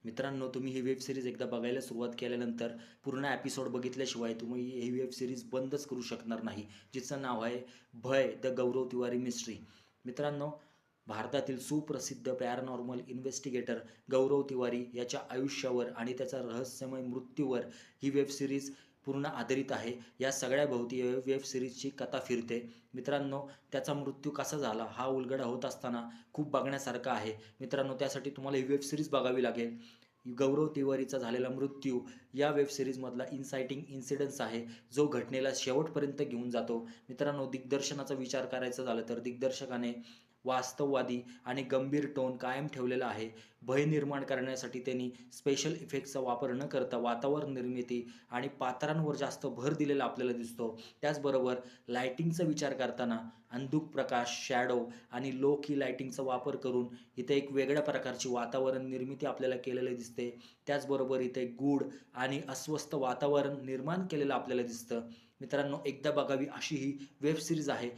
मित्रांनो, तुम्ही ही web series एकदा बघायला सुरुवात केल्यानंतर पूर्ण एपिसोड बघितल्याशिवाय तुम्ही ही वेब सीरीज बंदच करू शकणार नाही. जिचं नाव आहे भय द गौरव तिवारी मिस्ट्री. मित्रांनो, भारतातील सुप्रसिद्ध पॅरानॉर्मल इन्व्हेस्टिगेटर गौरव तिवारी याच्या आयुष्यावर आणि त्याचा रहस्यमय मृत्यूवर ही वेब सीरीज पूर्ण आधारित आहे. या सगळ्याभोवती वेब सीरीजची कथा फिरते. मित्रांनो, त्याचा मृत्यू कसा झाला हा उलगडा होत असताना खूप बघण्यासारखं आहे. मित्रांनो, त्यासाठी तुम्हाला ही वेब सीरीज बघावी लागेल. गौरव तिवारीचा झालेला मृत्यू या वेब सीरीजमधला इन्साइटिंग इन्सिडन्स आहे, जो घटनेला शेवटपर्यंत घेऊन जातो. मित्रांनो, दिग्दर्शनाचा विचार करायचा झाला तर दिग्दर्शकाने वास्तववादी आणि गंभीर टोन कायम ठेवलेला आहे. भय निर्माण करण्यासाठी त्यांनी स्पेशल इफेक्ट्सचा वापर न करता वातावरण निर्मिती आणि पात्रांवर जास्त भर दिलेला आपल्याला दिसतो. त्याचबरोबर लाइटिंगचा विचार करताना अंधुक प्रकाश, शॅडो आणि लो की लाइटिंगचा वापर करून इथे एक वेगळ्या प्रकारची वातावरण निर्मिती आपल्याला केलेली दिसते. त्याचबरोबर इथे एक गूढ आणि अस्वस्थ वातावरण निर्माण केलेलं आपल्याला दिसतं. मित्रांनो, एकदा बघावी अशी ही वेब सीरीज आहे.